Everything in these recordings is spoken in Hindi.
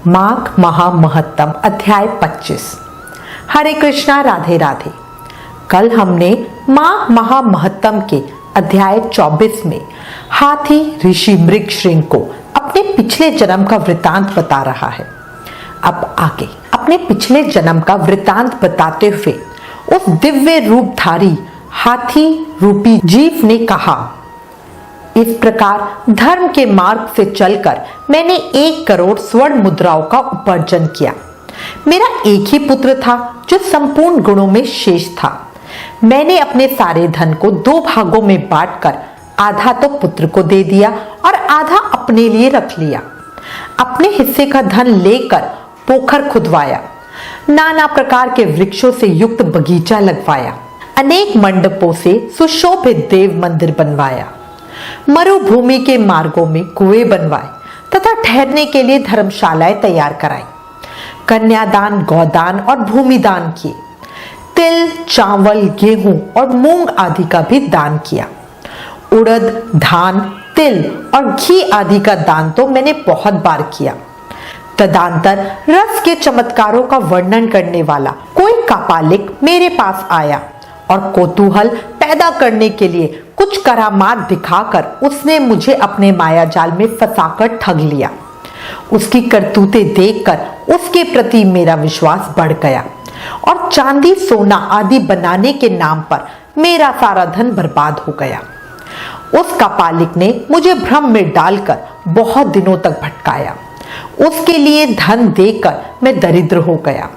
माघ महामहत्तम अध्याय 25। हरे कृष्णा, राधे राधे। कल हमने माघ महामहत्तम के अध्याय 24 में हाथी ऋषि मृगश्रृंग को अपने पिछले जन्म का वृतांत बता रहा है। अब आगे अपने पिछले जन्म का वृतांत बताते हुए उस दिव्य रूपधारी हाथी रूपी जीव ने कहा, इस प्रकार धर्म के मार्ग से चलकर मैंने 1 करोड़ स्वर्ण मुद्राओं का उपार्जन किया। मेरा एक ही पुत्र था जो संपूर्ण गुणों में शेष था। मैंने अपने सारे धन को 2 भागों में बांटकर आधा तो पुत्र को दे दिया और आधा अपने लिए रख लिया। अपने हिस्से का धन लेकर पोखर खुदवाया, नाना प्रकार के वृक्षों से युक्त बगीचा लगवाया, अनेक मंडपों से सुशोभित देव मंदिर बनवाया, मरुभूमि के मार्गों में कुएं बनवाए तथा ठहरने के लिए धर्मशालाएं तैयार कराई। कन्यादान, गौदान और भूमिदान किए। तिल, चावल, गेहूं और मूंग आदि का भी दान किया। उड़द, धान, तिल और घी आदि का दान तो मैंने बहुत बार किया। तदंतर रस के चमत्कारों का वर्णन करने वाला कोई कापालिक मेरे पास आया और कौतूहल पैदा करने के लिए कुछ करामात दिखाकर उसने मुझे अपने मायाजाल में फंसाकर ठग लिया। उसकी करतूतें देखकर उसके प्रति मेरा विश्वास बढ़ गया और चांदी, सोना आदि बनाने के नाम पर मेरा सारा धन बर्बाद हो गया। उस कापालिक ने मुझे भ्रम में डालकर बहुत दिनों तक भटकाया। उसके लिए धन देकर मैं दरिद्र हो गया।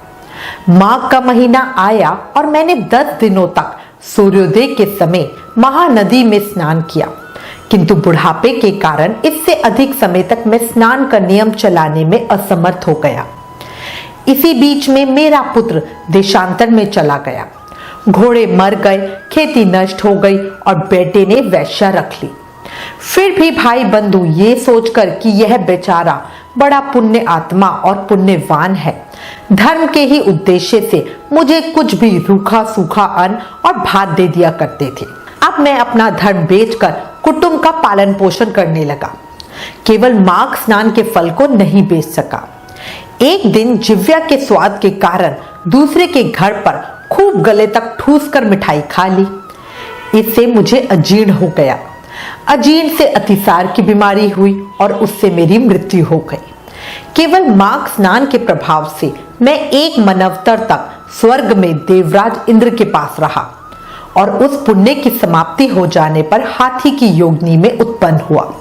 माघ का महीना आया और मैंने 10 दिनों तक सूर्योदय के समय महानदी में स्नान किया, किंतु बुढ़ापे के कारण इससे अधिक समय तक मैं स्नान का नियम चलाने में असमर्थ हो गया। इसी बीच में मेरा पुत्र देशांतर में चला गया। घोड़े मर गए, खेती नष्ट हो गई और बेटे ने वेश्या रख ली। फिर भी भाई बंधु ये सोचकर कि यह बेचारा बड़ा पुण्य आत्मा और पुण्यवान है, धर्म के ही उद्देश्य से मुझे कुछ भी रूखा सूखा अन्न और भात दे दिया करते थे। अब मैं अपना धर्म बेचकर कुटुंब का पालन पोषण करने लगा। केवल माघ स्नान के फल को नहीं बेच सका। एक दिन जिव्या के स्वाद के कारण दूसरे के घर पर खूब गले तक ठूस कर मिठाई खा ली। इससे मुझे अजीर्ण हो गया। अजीर्ण से अतिसार की बीमारी हुई और उससे मेरी मृत्यु हो गई। केवल माघ स्नान के प्रभाव से मैं 1 मनवतर तक स्वर्ग में देवराज इंद्र के पास रहा और उस पुण्य की समाप्ति हो जाने पर हाथी की योनि में उत्पन्न हुआ।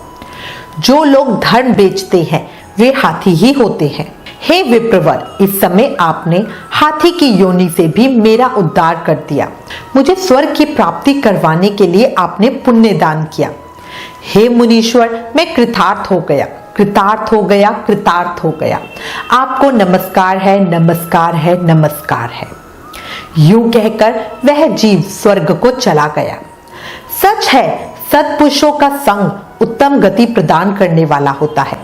जो लोग धर्म बेचते हैं वे हाथी ही होते हैं। हे विप्रवर, इस समय आपने हाथी की योनि से भी मेरा उद्धार कर दिया। मुझे स्वर्ग की प्राप्ति करवाने के लिए आपने पुण्य दान किया। हे मुनीश्वर, मैं कृतार्थ हो गया, कृतार्थ हो गया, कृतार्थ हो गया। आपको नमस्कार है, नमस्कार है, नमस्कार है। यूं कहकर वह जीव स्वर्ग को चला गया। सच है, सत्पुरुषों का संग उत्तम गति प्रदान करने वाला होता है।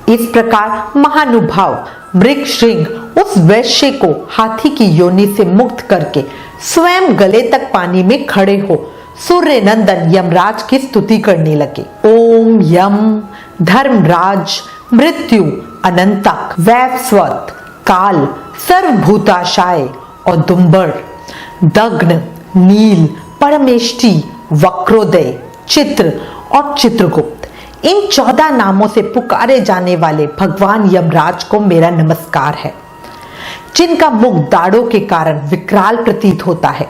इस प्रकार महानुभाव मृगश्रृंग उस वैश्य को हाथी की योनि से मुक्त करके स्वयं गले तक पानी में खड़े हो सूर्य नंदन यमराज की स्तुति करने लगे। ओम यम धर्मराज मृत्यु अनंतक वैवस्वत काल सर्वभूताशाय औदुंबर दग्न नील परमेष्टि वक्रोदय चित्र और चित्रगुप्त, इन 14 नामों से पुकारे जाने वाले भगवान यमराज को मेरा नमस्कार है, जिनका मुख दाढ़ों के कारण विकराल प्रतीत होता है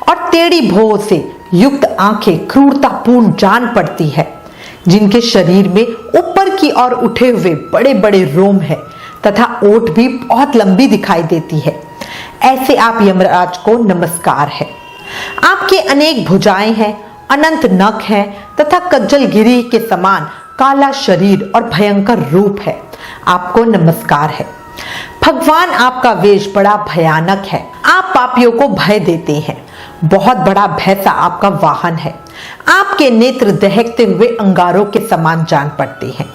और टेढ़ी भौं से युक्त आंखें क्रूरतापूर्ण जान पड़ती है, जिनके शरीर में ऊपर की ओर उठे हुए बड़े बड़े रोम है तथा ओठ भी बहुत लंबी दिखाई देती है। ऐसे आप यमराज को नमस्कार है। आपके अनेक भुजाएं हैं, अनंत नख हैं तथा कज्जलगिरी के समान काला शरीर और भयंकर रूप है। आपको नमस्कार है। भगवान, आपका वेश बड़ा भयानक है। आप पापियों को भय देते हैं। बहुत बड़ा भैंसा आपका वाहन है। आपके नेत्र दहकते हुए अंगारों के समान जान पड़ते हैं।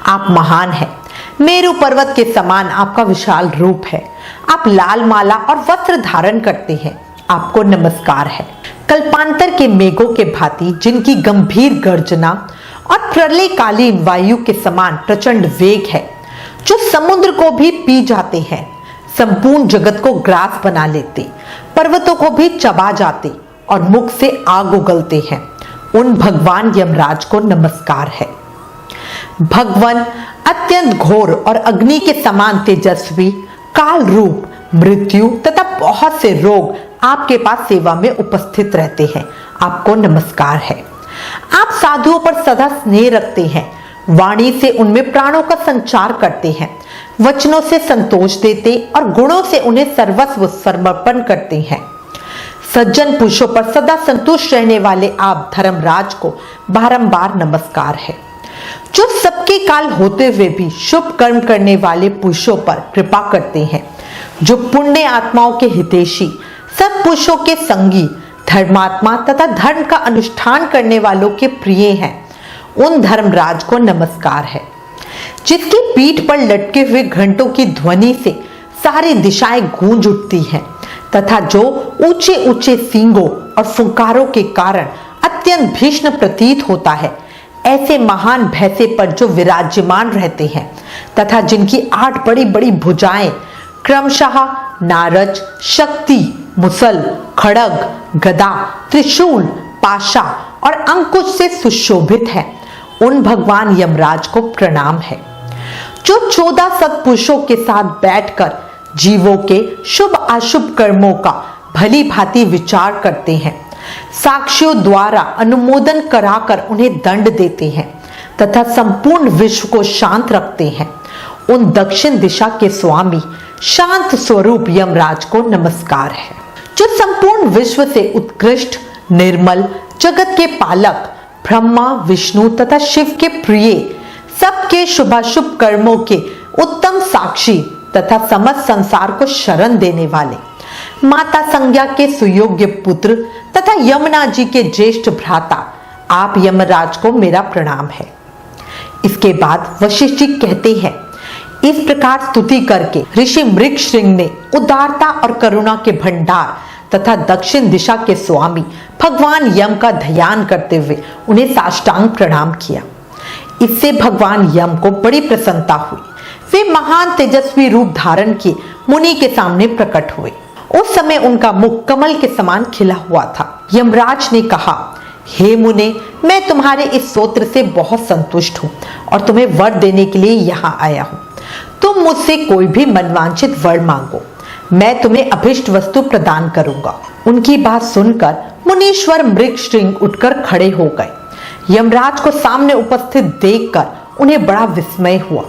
आप महान हैं। मेरु पर्वत के समान आपका विशाल रूप है। आप लाल माला और वस्त्र धारण करते हैं। आपको नमस्कार है। कल्पांतर के मेघों के भांति जिनकी गंभीर गर्जना और प्रलयकालीन वायु के समान प्रचंड वेग है, जो समुद्र को भी पी जाते हैं, संपूर्ण जगत को ग्रास बना लेते, पर्वतों को भी चबा जाते और मुख से आग उगलते हैं, उन भगवान यमराज को नमस्कार है। भगवान अत्यंत घोर और अग्नि के समान तेजस्वी, काल रूप, मृत्यु तथा बहुत से रोग आपके पास सेवा में उपस्थित रहते हैं, आपको नमस्कार है। आप साधुओं पर सदा स्नेह रखते हैं, वाणी से उनमें प्राणों का संचार करते हैं, वचनों से संतोष देते और गुणों से उन्हें सर्वस्व समर्पण करते हैं। सज्जन पुरुषों पर सदा संतुष्ट रहने वाले आप धर्मराज को बारंबार नमस्कार है। जो सबके काल होते हुए भी शुभ कर्म करने वाले पुरुषों पर कृपा करते हैं, जो पुण्य आत्माओं के हितैषी, सब पुरुषों के संगी, धर्मात्मा तथा धर्म का अनुष्ठान करने वालों के प्रिय हैं, उन धर्मराज को नमस्कार है। जिसकी पीठ पर लटके हुए घंटों की ध्वनि से सारी दिशाएं गूंज उठती हैं तथा जो ऊंचे ऊंचे सींगों और फुंकारों के कारण अत्यंत भीषण प्रतीत होता है, ऐसे महान भैंसे पर जो विराजमान रहते हैं तथा जिनकी 8 बड़ी बड़ी भुजाएं क्रमशः नारज, शक्ति, मुसल, खड़ग, गदा, त्रिशूल, पाशा और अंकुश से सुशोभित है, उन भगवान यमराज को प्रणाम है। जो 14 सत्पुरुषों के साथ बैठकर जीवों के शुभ अशुभ कर्मों का भली भांति विचार करते हैं, साक्षियों द्वारा अनुमोदन कराकर उन्हें दंड देते हैं तथा संपूर्ण विश्व को शांत रखते हैं, उन दक्षिण दिशा के स्वामी शांत स्वरूप यमराज को नमस्कार है। जो संपूर्ण विश्व से उत्कृष्ट, निर्मल, जगत के पालक, ब्रह्मा, विष्णु तथा शिव के प्रिय, सबके शुभाशुभ कर्मों के उत्तम साक्षी तथा समस्त संसार को शरण देने वाले, माता संज्ञा के सुयोग्य पुत्र तथा यमुना जी के ज्येष्ठ भ्राता, आप यमराज को मेरा प्रणाम है। इसके बाद वशिष्ठ जी कहते हैं, इस प्रकार स्तुति करके ऋषि मृगशृंग ने उदारता और करुणा के भंडार तथा दक्षिण दिशा के स्वामी भगवान यम का ध्यान करते हुए उन्हें साष्टांग प्रणाम किया। इससे भगवान यम को बड़ी प्रसन्नता हुई। वे महान तेजस्वी रूप धारण किए मुनि के सामने प्रकट हुए। उस समय उनका मुख कमल के समान खिला हुआ था। यमराज ने कहा, हे मुने, मैं तुम्हारे इस स्तोत्र से बहुत संतुष्ट हूँ और तुम्हें वर देने के लिए यहाँ आया हूँ। तुम मुझसे कोई भी मनवांछित वर मांगो, मैं तुम्हें अभिष्ट वस्तु प्रदान करूंगा। उनकी बात सुनकर मुनीश्वर मृगशृंग उठकर खड़े हो गए। यमराज को सामने उपस्थित देखकर उन्हें बड़ा विस्मय हुआ।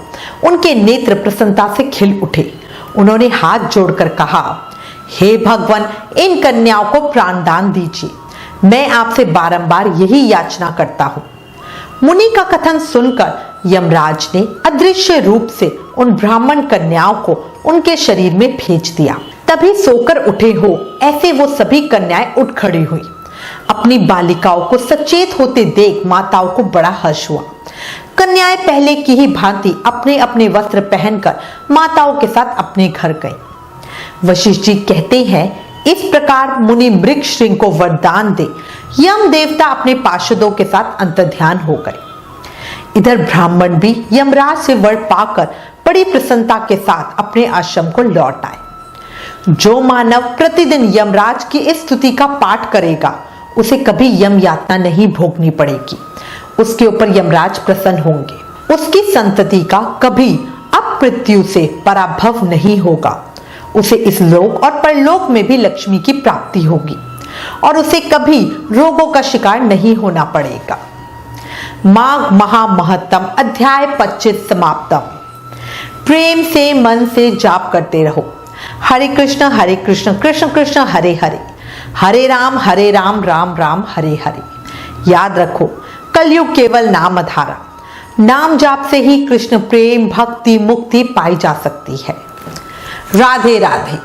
उनके नेत्र प्रसन्नता से खिल उठे। उन्होंने हाथ जोड़कर कहा, हे भगवान, इन कन्याओं को प्राणदान दीजिए। मैं आपसे बारंबार यही याचना करता हूँ। मुनि का कथन सुनकर यमराज ने अदृश्य रूप से उन ब्राह्मण कन्याओं को उनके शरीर में भेज दिया। तभी सोकर उठे हो ऐसे वो सभी कन्याएं उठ खड़ी हुई। अपनी बालिकाओं को सचेत होते देख माताओं को बड़ा हर्ष हुआ। कन्याएं पहले की ही भांति अपने अपने वस्त्र पहनकर माताओं के साथ अपने घर गईं। वशिष्ठ जी कहते हैं, इस प्रकार मुनि मृगशृंग को वरदान दे यम देवता अपने पार्षदों के साथ अंतर्ध्यान हो गए। इधर ब्राह्मण भी यमराज से वर पाकर बड़ी प्रसन्नता के साथ अपने आश्रम को लौट आए। जो मानव प्रतिदिन यमराज की इस स्तुति का पाठ करेगा, उसे कभी यम यातना नहीं भोगनी पड़ेगी। उसके ऊपर यमराज प्रसन्न होंगे। उसकी संतति का कभी अपमृत्यु से पराभव नहीं होगा। उसे इस लोक और परलोक में भी लक्ष्मी की प्राप्ति होगी और उसे कभी रोगों का शिकार नहीं होना पड़ेगा। माघ महामहत्तम अध्याय 25 समाप्तम। प्रेम से मन से जाप करते रहो। हरे कृष्ण कृष्ण कृष्ण हरे हरे, हरे राम राम राम हरे हरे। याद रखो, कलयुग केवल नाम आधारा। नाम जाप से ही कृष्ण प्रेम, भक्ति, मुक्ति पाई जा सकती है। राधे राधे।